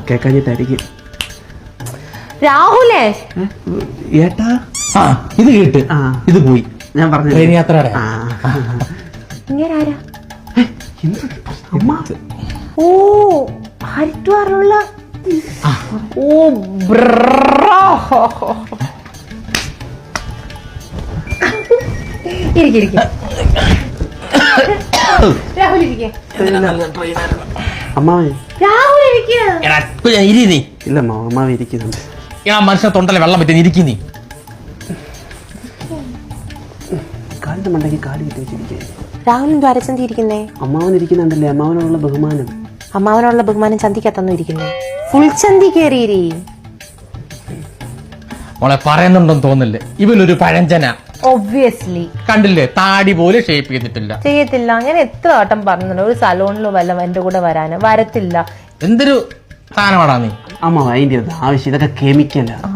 കേക്കാഞ്ഞിട്ടായിരിക്കും. രാഹുലേ ഏട്ടാ ഇത് കേട്ട് ഇത് പോയി. ഞാൻ പറഞ്ഞു ട്രെയിൻ യാത്രയുടെ ഇങ്ങനാരാ? അമ്മ. ഓ ഹരിദ്വാറുള്ള ഓ ബ്രോ. ഇരിക്കെ രാഹുൽ ഇരിക്കെ. അമ്മാവേ രാഹുൽ ഇരിക്കെ. ഇരി. ഇല്ല അമ്മാവ ഇരിക്കുന്നുണ്ട്. മനുഷ്യനെ തൊണ്ടല്ലേ വെള്ളം പറ്റി ഇരിക്കുന്നീ. കാലിന്റെ മണ്ടയ്ക്ക് കാല് കിട്ടി വെച്ചിരിക്കേ. രാഹുൽ എന്തോ അരച്ചന്തി ഇരിക്കുന്നേ? അമ്മാവൻ ഇരിക്കുന്നുണ്ടല്ലേ, അമ്മാവനുള്ള ബഹുമാനം. അമ്മാവനുള്ള ബഹുമാനം ചന്തിക്കത്തന്നു ഇരിക്കുന്നേ. ഫുൾ ചന്തി കേറിയിരി. മോളെ പറയുന്നുണ്ടെന്ന് തോന്നില്ലേ, ഇവനൊരു പഴഞ്ചന. ഒബ്വിയസ്ലി കണ്ടില്ലേ, താടി പോലും ഷേപ്പ് ചെയ്തിട്ടില്ല. ചെയ്യത്തില്ല. ഞാൻ എത്ര വട്ടം പറഞ്ഞിട്ടുണ്ട് ഒരു സലോണിലോ വല്ല എന്റെ കൂടെ വരാന്. വരത്തില്ല. എന്തൊരു സാധനമാടാ നീ. അമ്മാവ അതിന്റെ ആവശ്യം, ഇതൊക്കെ കെമിക്കലാ.